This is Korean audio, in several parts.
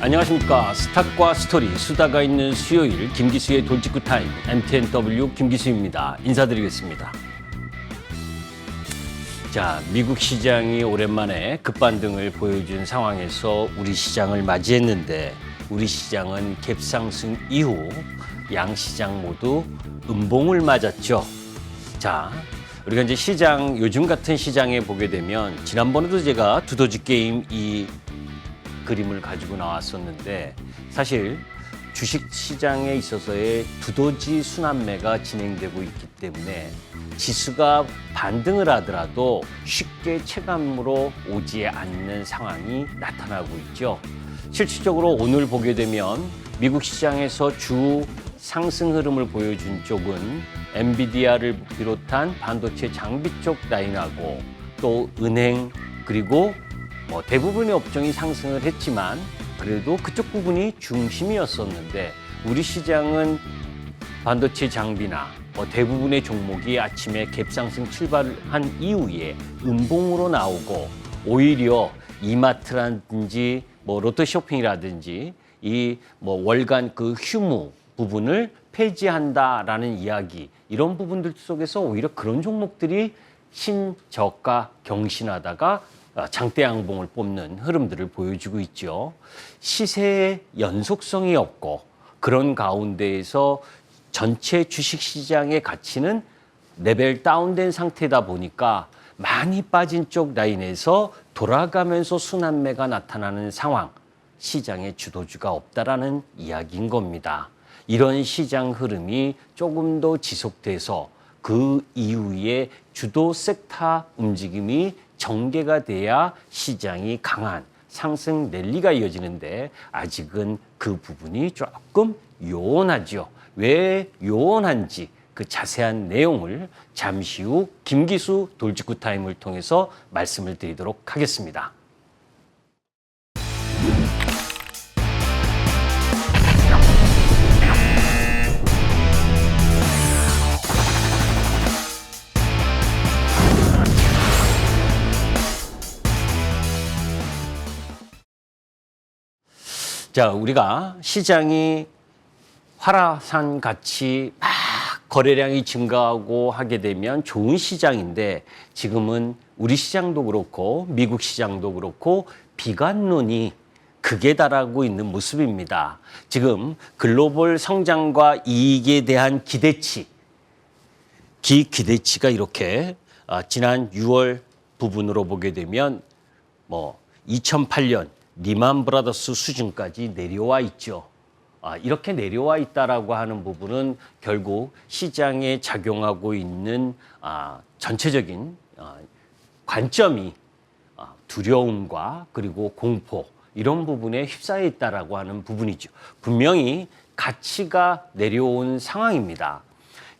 안녕하십니까. 스탁과 스토리, 수다가 있는 수요일 김기수의 돌직구 타임, MTNW 김기수입니다. 인사드리겠습니다. 자, 미국 시장이 오랜만에 급반등을 보여준 상황에서 우리 시장을 맞이했는데 우리 시장은 갭상승 이후 양시장 모두 음봉을 맞았죠. 자, 우리가 이제 시장, 요즘 같은 시장에 보게 되면 지난번에도 제가 두더지 게임 이 그림을 가지고 나왔었는데 사실 주식 시장에 있어서의 두더지 순환매가 진행되고 있기 때문에 지수가 반등을 하더라도 쉽게 체감으로 오지 않는 상황이 나타나고 있죠. 실질적으로 오늘 보게 되면 미국 시장에서 주 상승 흐름을 보여준 쪽은 엔비디아를 비롯한 반도체 장비 쪽 라인하고 또 은행 그리고 대부분의 업종이 상승을 했지만 그래도 그쪽 부분이 중심이었었는데 우리 시장은 반도체 장비나 대부분의 종목이 아침에 갭상승 출발한 이후에 음봉으로 나오고 오히려 이마트라든지 롯데쇼핑이라든지 이 월간 그 휴무 부분을 폐지한다라는 이야기 이런 부분들 속에서 오히려 그런 종목들이 신저가 경신하다가 장대 양봉을 뽑는 흐름들을 보여주고 있죠. 시세의 연속성이 없고 그런 가운데에서 전체 주식시장의 가치는 레벨 다운된 상태다 보니까 많이 빠진 쪽 라인에서 돌아가면서 순환매가 나타나는 상황, 시장의 주도주가 없다라는 이야기인 겁니다. 이런 시장 흐름이 조금 더 지속돼서 그 이후에 주도 섹터 움직임이 전개가 돼야 시장이 강한 상승 랠리가 이어지는데 아직은 그 부분이 조금 요원하죠. 왜 요원한지 그 자세한 내용을 잠시 후 김기수 돌직구 타임을 통해서 말씀을 드리도록 하겠습니다. 자, 우리가 시장이 활화산 같이 막 거래량이 증가하고 하게 되면 좋은 시장인데 지금은 우리 시장도 그렇고 미국 시장도 그렇고 비관론이 극에 달하고 있는 모습입니다. 지금 글로벌 성장과 이익에 대한 기대치가 이렇게 지난 6월 부분으로 보게 되면 2008년 리만 브라더스 수준까지 내려와 있죠. 이렇게 내려와 있다라고 하는 부분은 결국 시장에 작용하고 있는 전체적인 관점이 두려움과 그리고 공포 이런 부분에 휩싸여 있다라고 하는 부분이죠. 분명히 가치가 내려온 상황입니다.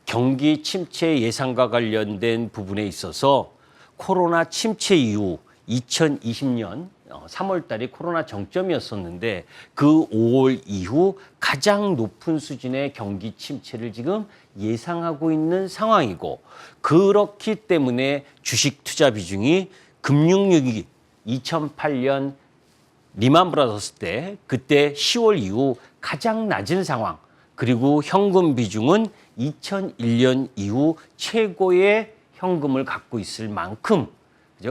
경기 침체 예상과 관련된 부분에 있어서 코로나 침체 이후 2020년 3월 달이 코로나 정점이었었는데 그 5월 이후 가장 높은 수준의 경기 침체를 지금 예상하고 있는 상황이고 그렇기 때문에 주식 투자 비중이 금융위기 2008년 리만 브라더스 때 그때 10월 이후 가장 낮은 상황 그리고 현금 비중은 2001년 이후 최고의 현금을 갖고 있을 만큼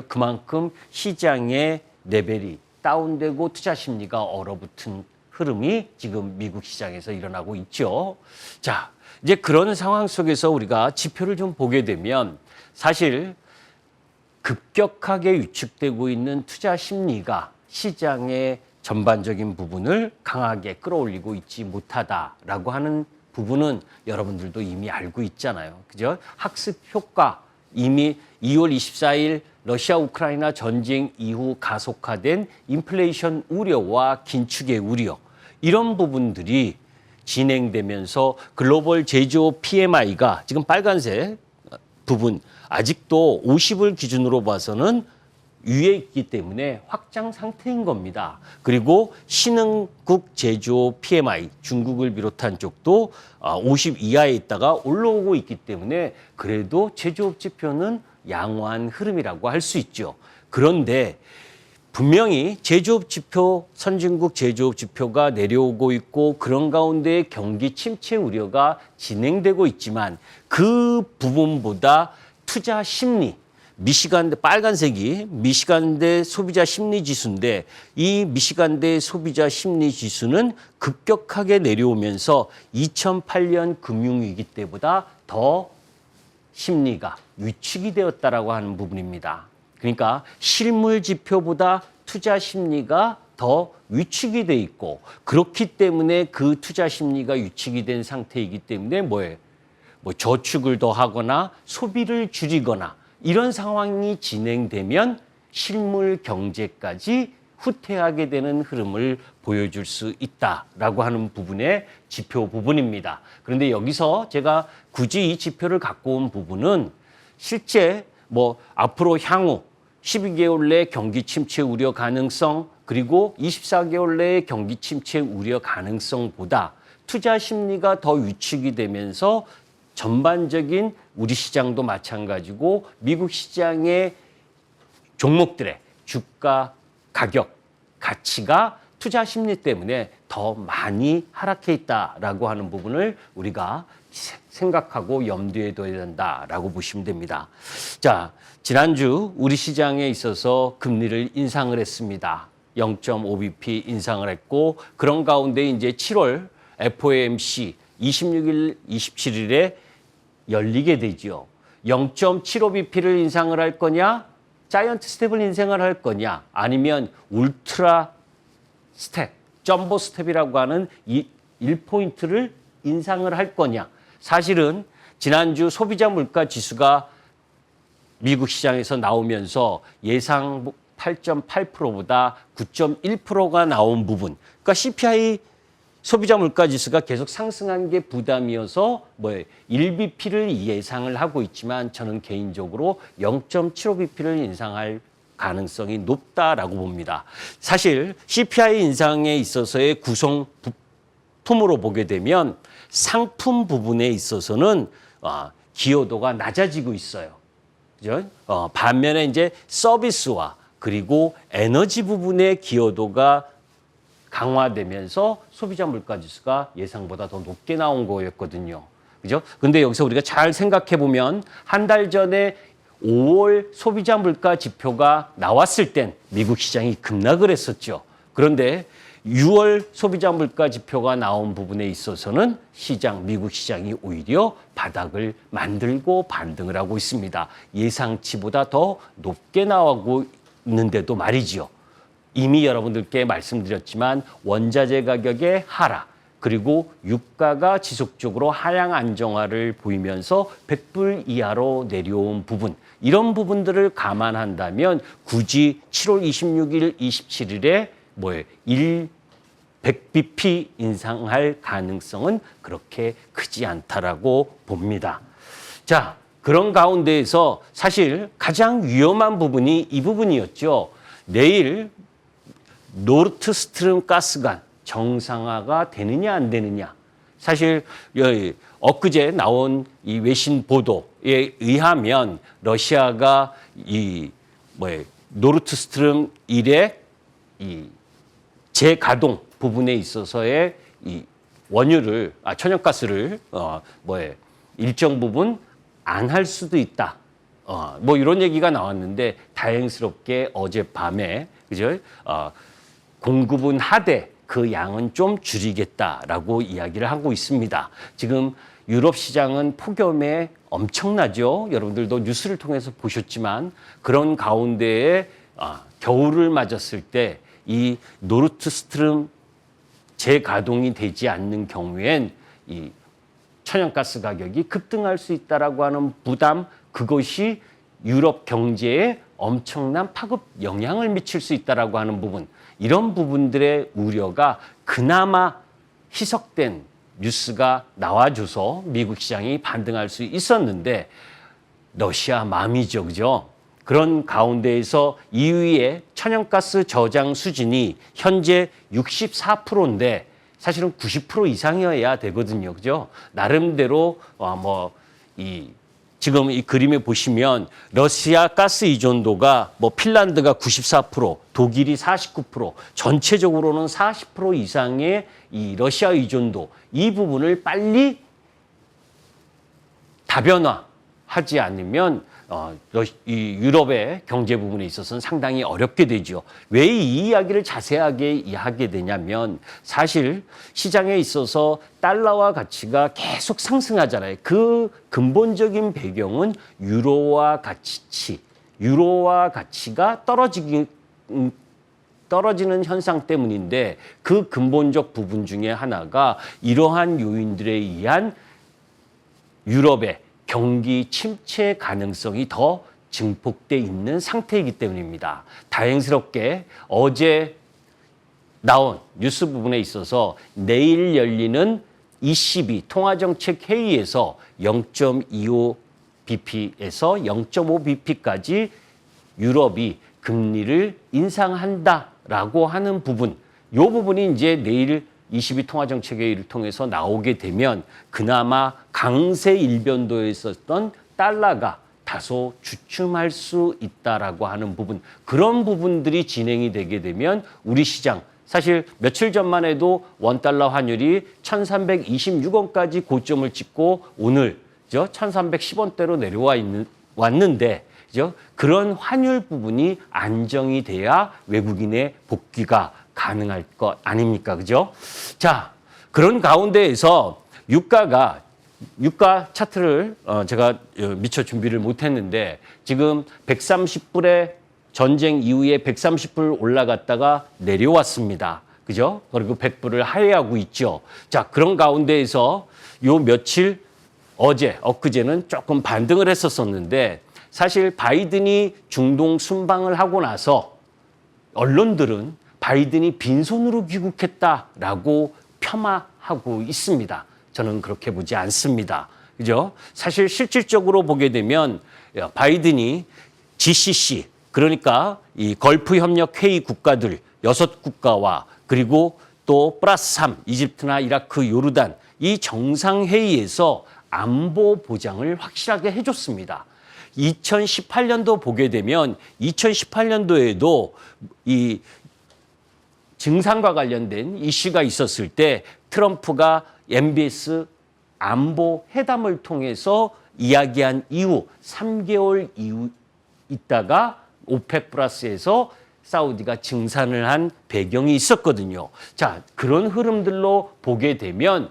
그만큼 시장의 레벨이 다운되고 투자 심리가 얼어붙은 흐름이 지금 미국 시장에서 일어나고 있죠. 자, 이제 그런 상황 속에서 우리가 지표를 좀 보게 되면 사실 급격하게 위축되고 있는 투자 심리가 시장의 전반적인 부분을 강하게 끌어올리고 있지 못하다라고 하는 부분은 여러분들도 이미 알고 있잖아요. 그죠? 학습 효과 이미 2월 24일 러시아 우크라이나 전쟁 이후 가속화된 인플레이션 우려와 긴축의 우려 이런 부분들이 진행되면서 글로벌 제조업 PMI가 지금 빨간색 부분 아직도 50을 기준으로 봐서는 위에 있기 때문에 확장 상태인 겁니다. 그리고 신흥국 제조업 PMI 중국을 비롯한 쪽도 50 이하에 있다가 올라오고 있기 때문에 그래도 제조업 지표는 양호한 흐름이라고 할 수 있죠. 그런데 분명히 제조업 지표, 선진국 제조업 지표가 내려오고 있고 그런 가운데 경기 침체 우려가 진행되고 있지만 그 부분보다 투자 심리, 미시간대 빨간색이 미시간대 소비자 심리 지수인데 이 미시간대 소비자 심리 지수는 급격하게 내려오면서 2008년 금융위기 때보다 더 심리가 위축이 되었다라고 하는 부분입니다. 그러니까 실물 지표보다 투자 심리가 더 위축이 돼 있고 그렇기 때문에 그 투자 심리가 위축이 된 상태이기 때문에 뭐 저축을 더 하거나 소비를 줄이거나 이런 상황이 진행되면 실물 경제까지 후퇴하게 되는 흐름을 보여줄 수 있다라고 하는 부분의 지표 부분입니다. 그런데 여기서 제가 굳이 이 지표를 갖고 온 부분은 실제 앞으로 향후 12개월 내 경기 침체 우려 가능성 그리고 24개월 내의 경기 침체 우려 가능성보다 투자 심리가 더 위축이 되면서 전반적인 우리 시장도 마찬가지고 미국 시장의 종목들의 주가, 가격, 가치가 투자 심리 때문에 더 많이 하락해 있다라고 하는 부분을 우리가 생각하고 염두에 둬야 된다라고 보시면 됩니다. 자, 지난주 우리 시장에 있어서 금리를 인상을 했습니다. 0.5bp 인상을 했고 그런 가운데 이제 7월 FOMC 26일, 27일에 열리게 되지요. 0.75bp를 인상을 할 거냐, 자이언트 스텝을 인상을 할 거냐, 아니면 울트라 스텝, 점보 스텝이라고 하는 이 1포인트를 인상을 할 거냐. 사실은 지난주 소비자 물가 지수가 미국 시장에서 나오면서 예상 8.8%보다 9.1%가 나온 부분. 그러니까 CPI 소비자 물가 지수가 계속 상승한 게 부담이어서 1bp를 예상을 하고 있지만 저는 개인적으로 0.75bp를 인상할 가능성이 높다라고 봅니다. 사실 CPI 인상에 있어서의 구성품으로 보게 되면 상품 부분에 있어서는 기여도가 낮아지고 있어요. 그죠? 반면에 이제 서비스와 그리고 에너지 부분의 기여도가 강화되면서 소비자 물가 지수가 예상보다 더 높게 나온 거였거든요. 그죠? 근데 여기서 우리가 잘 생각해 보면 한 달 전에 5월 소비자 물가 지표가 나왔을 땐 미국 시장이 급락을 했었죠. 그런데 6월 소비자 물가 지표가 나온 부분에 있어서는 미국 시장이 오히려 바닥을 만들고 반등을 하고 있습니다. 예상치보다 더 높게 나오고 있는데도 말이지요. 이미 여러분들께 말씀드렸지만 원자재 가격의 하락, 그리고 유가가 지속적으로 하향 안정화를 보이면서 100불 이하로 내려온 부분, 이런 부분들을 감안한다면 굳이 7월 26일, 27일에 100bp 인상할 가능성은 그렇게 크지 않다라고 봅니다. 자, 그런 가운데에서 사실 가장 위험한 부분이 이 부분이었죠. 내일 노르트 스트림 가스관 정상화가 되느냐 안 되느냐. 사실 엊그제 나온 이 외신 보도에 의하면 러시아가 노르트 스트림 1의 이 재가동 부분에 있어서의 이 원유를 천연가스를 일정 부분 안 할 수도 있다. 이런 얘기가 나왔는데 다행스럽게 어젯밤에 그죠? 공급은 하되 그 양은 좀 줄이겠다라고 이야기를 하고 있습니다. 지금 유럽 시장은 폭염에 엄청나죠. 여러분들도 뉴스를 통해서 보셨지만 그런 가운데에 겨울을 맞았을 때 이 노르트 스트림 재가동이 되지 않는 경우엔 이 천연가스 가격이 급등할 수 있다라고 하는 부담, 그것이 유럽 경제에 엄청난 파급 영향을 미칠 수 있다라고 하는 부분, 이런 부분들의 우려가 그나마 희석된 뉴스가 나와줘서 미국 시장이 반등할 수 있었는데 러시아 맘이죠, 그죠? 그런 가운데에서 EU의 천연가스 저장 수준이 현재 64%인데 사실은 90% 이상이어야 되거든요, 그죠? 나름대로 이 지금 이 그림에 보시면 러시아 가스 의존도가 뭐 핀란드가 94%, 독일이 49%, 전체적으로는 40% 이상의 이 러시아 의존도 이 부분을 빨리 다변화하지 않으면 이 유럽의 경제 부분에 있어서는 상당히 어렵게 되죠. 왜 이 이야기를 자세하게 하게 되냐면 사실 시장에 있어서 달러와 가치가 계속 상승하잖아요. 그 근본적인 배경은 유로와 가치가 떨어지는 현상 때문인데 그 근본적 부분 중에 하나가 이러한 요인들에 의한 유럽의 경기 침체 가능성이 더 증폭돼 있는 상태이기 때문입니다. 다행스럽게 어제 나온 뉴스 부분에 있어서 내일 열리는 ECB 통화정책회의에서 0.25bp에서 0.5bp까지 유럽이 금리를 인상한다라고 하는 부분, 이 부분이 이제 내일 ECB 통화정책회의를 통해서 나오게 되면 그나마 강세 일변도에 있었던 달러가 다소 주춤할 수 있다라고 하는 부분, 그런 부분들이 진행이 되게 되면 우리 시장, 사실 며칠 전만 해도 원달러 환율이 1326원까지 고점을 찍고 오늘 1310원대로 왔는데 그런 환율 부분이 안정이 돼야 외국인의 복귀가 가능할 것 아닙니까? 그죠? 자, 그런 가운데에서 유가 차트를 제가 미처 준비를 못했는데 지금 130불에 전쟁 이후에 130불 올라갔다가 내려왔습니다. 그죠? 그리고 100불을 하회하고 있죠. 자, 그런 가운데에서 요 며칠 엊그제는 조금 반등을 했었는데 사실 바이든이 중동 순방을 하고 나서 언론들은 바이든이 빈손으로 귀국했다라고 폄하하고 있습니다. 저는 그렇게 보지 않습니다. 그죠? 사실 실질적으로 보게 되면 바이든이 GCC, 그러니까 이 걸프 협력 회의 국가들 6국가와 그리고 또 플러스 3, 이집트나 이라크, 요르단 이 정상회의에서 안보 보장을 확실하게 해줬습니다. 2018년도 보게 되면 2018년도에도 이 증상과 관련된 이슈가 있었을 때 트럼프가 MBS 안보 회담을 통해서 이야기한 이후 3개월 이후 있다가 오펙 플러스에서 사우디가 증산을 한 배경이 있었거든요. 자, 그런 흐름들로 보게 되면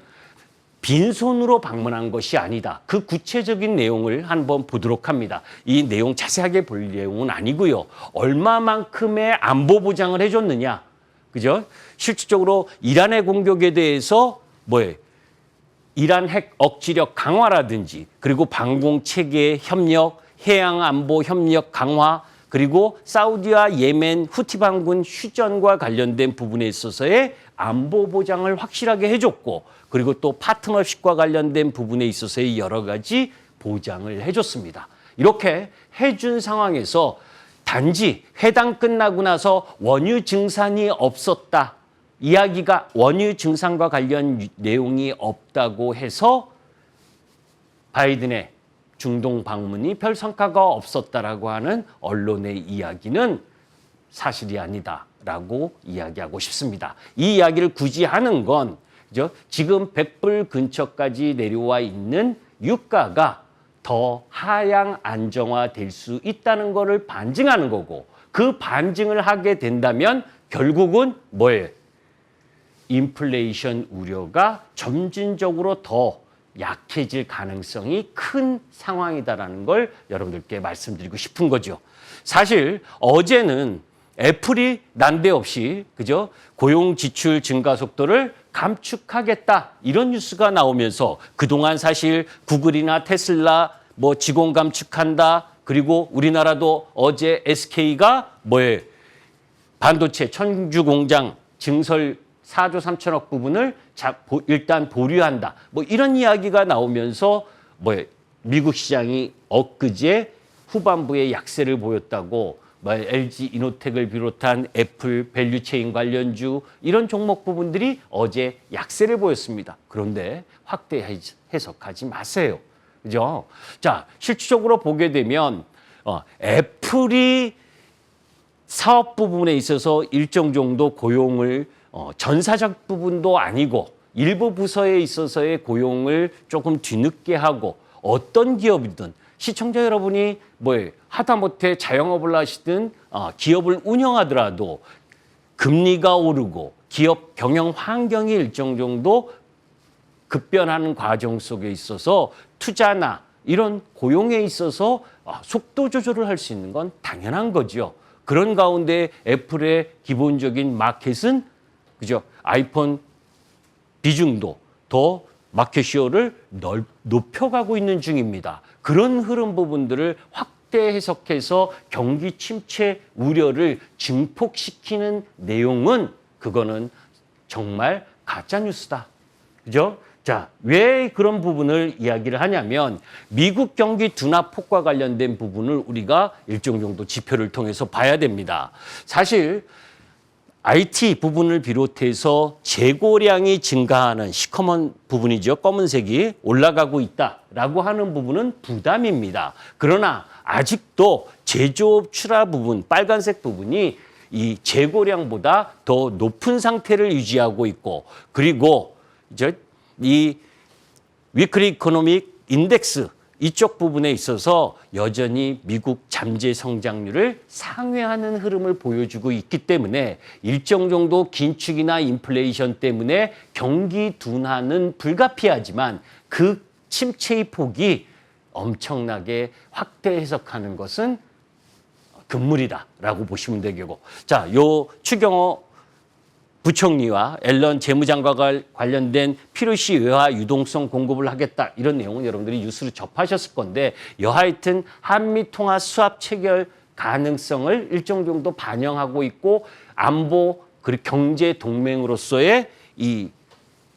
빈손으로 방문한 것이 아니다. 그 구체적인 내용을 한번 보도록 합니다. 이 내용 자세하게 볼 내용은 아니고요. 얼마만큼의 안보 보장을 해줬느냐. 그죠? 실질적으로 이란의 공격에 대해서 이란 핵 억지력 강화라든지 그리고 방공 체계 협력, 해양 안보 협력 강화, 그리고 사우디와 예멘 후티 반군 휴전과 관련된 부분에 있어서의 안보 보장을 확실하게 해줬고, 그리고 또 파트너십과 관련된 부분에 있어서의 여러 가지 보장을 해줬습니다. 이렇게 해준 상황에서 단지 회담 끝나고 나서 원유 증산이 없었다. 이야기가 원유 증산과 관련 내용이 없다고 해서 바이든의 중동 방문이 별 성과가 없었다라고 하는 언론의 이야기는 사실이 아니다라고 이야기하고 싶습니다. 이 이야기를 굳이 하는 건 지금 100불 근처까지 내려와 있는 유가가 더 하향 안정화될 수 있다는 것을 반증하는 거고, 그 반증을 하게 된다면 결국은 뭐예요? 인플레이션 우려가 점진적으로 더 약해질 가능성이 큰 상황이다라는 걸 여러분들께 말씀드리고 싶은 거죠. 사실 어제는 애플이 난데없이 고용 지출 증가 속도를 감축하겠다 이런 뉴스가 나오면서 그동안 사실 구글이나 테슬라 직원 감축한다, 그리고 우리나라도 어제 SK가 반도체 천주 공장 증설 4조 3천억 부분을 일단 보류한다. 이런 이야기가 나오면서 미국 시장이 엊그제 후반부에 약세를 보였다고 LG 이노텍을 비롯한 애플 밸류체인 관련주 이런 종목 부분들이 어제 약세를 보였습니다. 그런데 확대 해석하지 마세요. 그죠? 자, 실질적으로 보게 되면 애플이 사업 부분에 있어서 일정 정도 고용을 전사적 부분도 아니고 일부 부서에 있어서의 고용을 조금 뒤늦게 하고 어떤 기업이든 시청자 여러분이 하다못해 자영업을 하시든 기업을 운영하더라도 금리가 오르고 기업 경영 환경이 일정 정도 급변하는 과정 속에 있어서 투자나 이런 고용에 있어서 속도 조절을 할 수 있는 건 당연한 거죠. 그런 가운데 애플의 기본적인 마켓은 그죠? 아이폰 비중도 더 마켓시어를 높여가고 있는 중입니다. 그런 흐름 부분들을 확대 해석해서 경기 침체 우려를 증폭시키는 내용은 그거는 정말 가짜 뉴스다. 그죠? 자, 왜 그런 부분을 이야기를 하냐면 미국 경기 둔화 폭과 관련된 부분을 우리가 일정 정도 지표를 통해서 봐야 됩니다. 사실 IT 부분을 비롯해서 재고량이 증가하는 시커먼 부분이죠. 검은색이 올라가고 있다라고 하는 부분은 부담입니다. 그러나 아직도 제조업 출하 부분, 빨간색 부분이 이 재고량보다 더 높은 상태를 유지하고 있고 그리고 이제 이 위클리 이코노믹 인덱스 이쪽 부분에 있어서 여전히 미국 잠재 성장률을 상회하는 흐름을 보여주고 있기 때문에 일정 정도 긴축이나 인플레이션 때문에 경기 둔화는 불가피하지만 그 침체의 폭이 엄청나게 확대 해석하는 것은 금물이다라고 보시면 되겠고, 자, 요 추경호 부총리와 앨런 재무장관과 관련된 필요시 외화 유동성 공급을 하겠다 이런 내용은 여러분들이 뉴스로 접하셨을 건데 여하튼 한미 통화 수합 체결 가능성을 일정 정도 반영하고 있고 안보 그리고 경제 동맹으로서의 이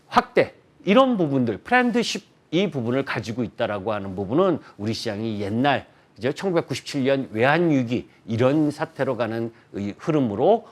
확대 이런 부분들 프렌드십 이 부분을 가지고 있다라고 하는 부분은 우리 시장이 옛날 이제 1997년 외환위기 이런 사태로 가는 흐름으로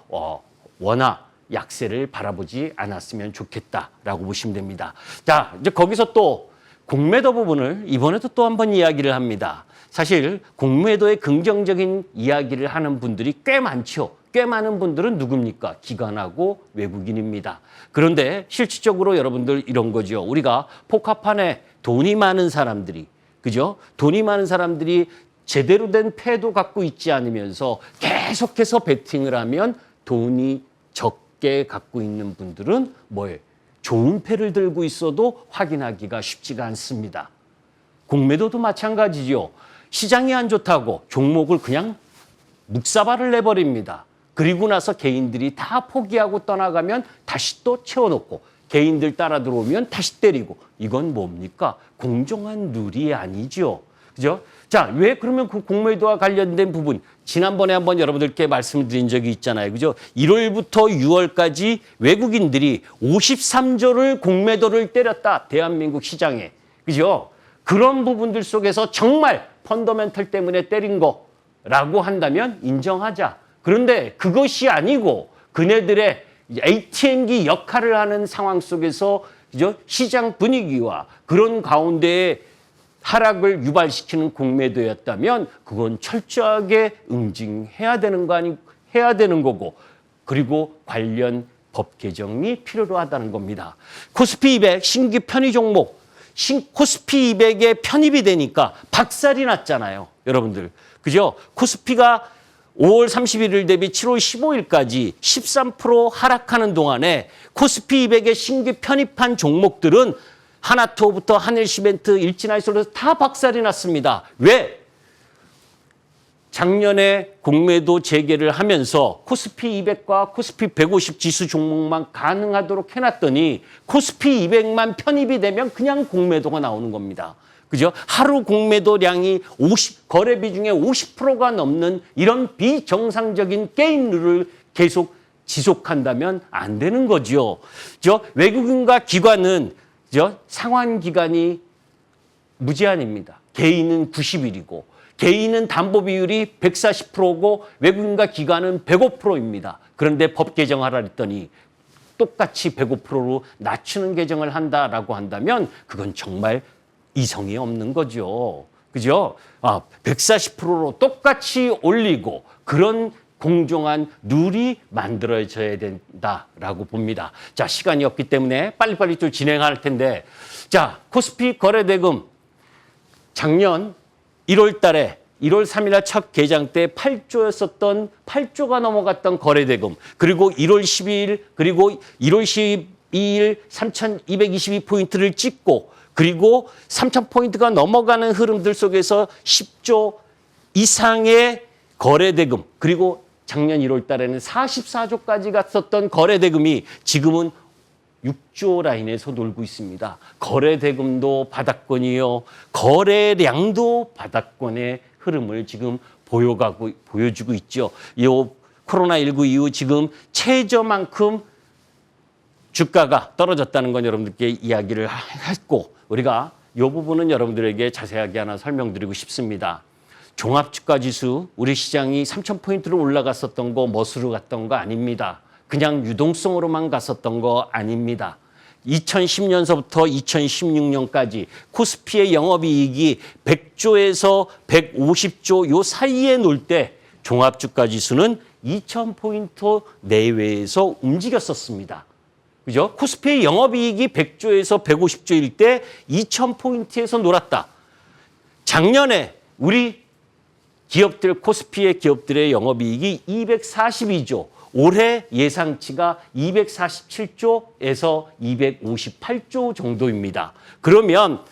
원화 약세를 바라보지 않았으면 좋겠다라고 보시면 됩니다. 자, 이제 거기서 또 공매도 부분을 이번에도 또 한 번 이야기를 합니다. 사실 공매도의 긍정적인 이야기를 하는 분들이 꽤 많죠. 꽤 많은 분들은 누굽니까? 기관하고 외국인입니다. 그런데 실질적으로 여러분들 이런 거죠. 우리가 포카판에 돈이 많은 사람들이, 그죠? 돈이 많은 사람들이 제대로 된 패도 갖고 있지 않으면서 계속해서 베팅을 하면 돈이 적게 갖고 있는 분들은 뭐예요? 좋은 패를 들고 있어도 확인하기가 쉽지가 않습니다. 공매도도 마찬가지죠. 시장이 안 좋다고 종목을 그냥 묵사발을 내버립니다. 그리고 나서 개인들이 다 포기하고 떠나가면 다시 또 채워놓고 개인들 따라 들어오면 다시 때리고 이건 뭡니까? 공정한 룰이 아니죠. 그죠? 자, 왜 그러면 그 공매도와 관련된 부분 지난번에 한번 여러분들께 말씀드린 적이 있잖아요. 그죠? 1월부터 6월까지 외국인들이 53조를 공매도를 때렸다. 대한민국 시장에. 그죠? 그런 부분들 속에서 정말 펀더멘털 때문에 때린 거라고 한다면 인정하자. 그런데 그것이 아니고 그네들의 ATM기 역할을 하는 상황 속에서 그죠? 시장 분위기와 그런 가운데에 하락을 유발시키는 공매도였다면 그건 철저하게 응징해야 되는 거 아니 해야 되는 거고 그리고 관련 법 개정이 필요로 하다는 겁니다. 코스피 200 신규 편입 종목 코스피 200에 편입이 되니까 박살이 났잖아요. 여러분들. 그죠? 코스피가 5월 31일 대비 7월 15일까지 13% 하락하는 동안에 코스피 200에 신규 편입한 종목들은 하나투어부터 한일시멘트, 일진아이솔에서 다 박살이 났습니다. 왜? 작년에 공매도 재개를 하면서 코스피 200과 코스피 150 지수 종목만 가능하도록 해놨더니 코스피 200만 편입이 되면 그냥 공매도가 나오는 겁니다. 그죠? 하루 공매도량이 거래 비중의 50%가 넘는 이런 비정상적인 게임 룰을 계속 지속한다면 안 되는 거죠. 외국인과 기관은 상환 기간이 무제한입니다. 개인은 90일이고 개인은 담보 비율이 140%고 외국인과 기관은 105%입니다. 그런데 법 개정하라 했더니 똑같이 105%로 낮추는 개정을 한다라고 한다면 그건 정말 이성이 없는 거죠. 그죠? 140%로 똑같이 올리고 그런 공정한 룰이 만들어져야 된다라고 봅니다. 자, 시간이 없기 때문에 빨리빨리 좀 진행할 텐데, 자, 코스피 거래대금 작년 1월 달에 1월 3일 날 첫 개장 때 8조였었던 8조가 넘어갔던 거래대금, 그리고 1월 12일 그리고 1월 12일 3,222포인트를 찍고, 그리고 3,000포인트가 넘어가는 흐름들 속에서 10조 이상의 거래대금, 그리고 작년 1월 달에는 44조까지 갔었던 거래대금이 지금은 6조 라인에서 놀고 있습니다. 거래대금도 바닥권이요, 거래량도 바닥권의 흐름을 지금 보여주고 있죠. 이 코로나19 이후 지금 최저만큼 주가가 떨어졌다는 건 여러분들께 이야기를 했고, 우리가 이 부분은 여러분들에게 자세하게 하나 설명드리고 싶습니다. 종합주가지수, 우리 시장이 3,000포인트로 올라갔었던 거 멋으로 갔던 거 아닙니다. 그냥 유동성으로만 갔었던 거 아닙니다. 2010년서부터 2016년까지 코스피의 영업이익이 100조에서 150조 요 사이에 놀 때 종합주가지수는 2,000포인트 내외에서 움직였었습니다. 그죠? 코스피의 영업이익이 100조에서 150조일 때 2,000포인트에서 놀았다. 작년에 우리 기업들, 코스피의 기업들의 영업이익이 242조, 올해 예상치가 247조에서 258조 정도입니다. 그러면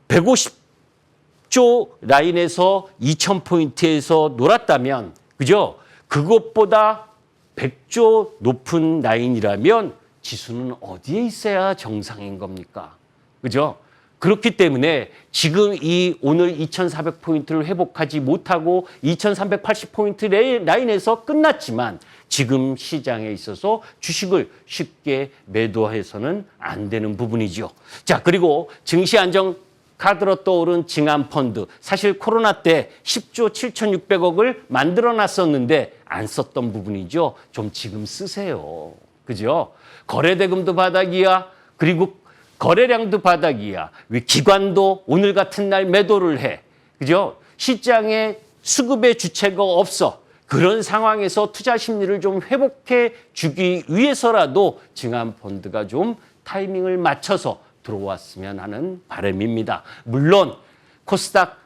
150조 라인에서 2,000포인트에서 놀았다면, 그죠? 그것보다 100조 높은 라인이라면 지수는 어디에 있어야 정상인 겁니까? 그죠? 그렇기 때문에 지금 이 오늘 2,400포인트를 회복하지 못하고 2,380포인트 라인에서 끝났지만, 지금 시장에 있어서 주식을 쉽게 매도해서는 안 되는 부분이죠. 자, 그리고 증시 안정 카드로 떠오른 징한펀드, 사실 코로나 때 10조 7,600억을 만들어 놨었는데 안 썼던 부분이죠. 좀 지금 쓰세요. 그죠? 거래대금도 바닥이야. 그리고 거래량도 바닥이야. 왜 기관도 오늘 같은 날 매도를 해. 그죠? 시장에 수급의 주체가 없어. 그런 상황에서 투자 심리를 좀 회복해 주기 위해서라도 징한펀드가 좀 타이밍을 맞춰서 들어왔으면 하는 바람입니다. 물론 코스닥,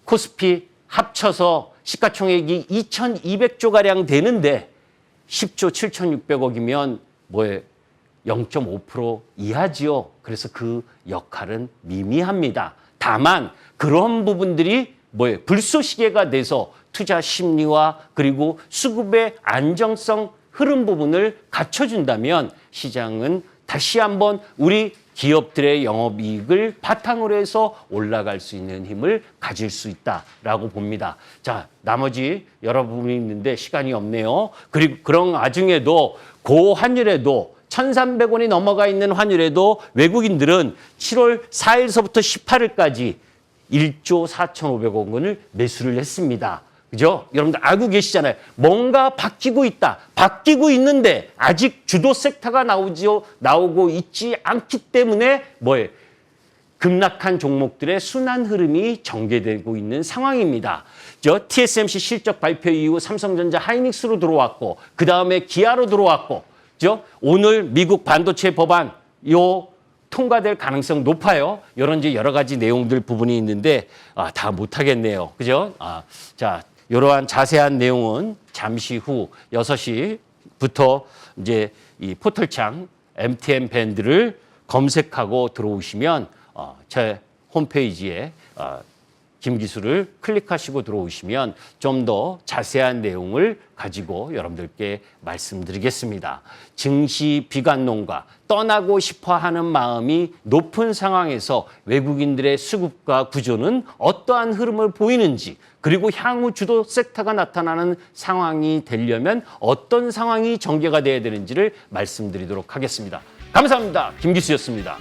코스피 합쳐서 시가총액이 2,200조가량 되는데 10조 7,600억이면 뭐에 0.5% 이하지요. 그래서 그 역할은 미미합니다. 다만 그런 부분들이 뭐에 불쏘시개가 돼서 투자 심리와 그리고 수급의 안정성 흐름 부분을 갖춰준다면 시장은 다시 한번 우리 기업들의 영업이익을 바탕으로 해서 올라갈 수 있는 힘을 가질 수 있다라고 봅니다. 자, 나머지 여러 부분이 있는데 시간이 없네요. 그리고 그런 와중에도 고환율에도 1,300원이 넘어가 있는 환율에도 외국인들은 7월 4일서부터 18일까지 1조 4,500억 원을 매수를 했습니다. 그죠? 여러분들 알고 계시잖아요. 뭔가 바뀌고 있다. 바뀌고 있는데 아직 주도 섹터가 나오고 있지 않기 때문에 뭐예요? 급락한 종목들의 순환 흐름이 전개되고 있는 상황입니다. TSMC 실적 발표 이후 삼성전자 하이닉스로 들어왔고, 그 다음에 기아로 들어왔고, 그죠? 오늘 미국 반도체 법안 통과될 가능성 높아요. 이런 이제 여러 가지 내용들 부분이 있는데 다 못하겠네요. 그죠? 자, 이러한 자세한 내용은 잠시 후 6시부터 이제 이 포털창 MTN 밴드를 검색하고 들어오시면 제 홈페이지에 김기수를 클릭하시고 들어오시면 좀 더 자세한 내용을 가지고 여러분들께 말씀드리겠습니다. 증시 비관론과 떠나고 싶어하는 마음이 높은 상황에서 외국인들의 수급과 구조는 어떠한 흐름을 보이는지, 그리고 향후 주도 섹터가 나타나는 상황이 되려면 어떤 상황이 전개가 돼야 되는지를 말씀드리도록 하겠습니다. 감사합니다. 김기수였습니다.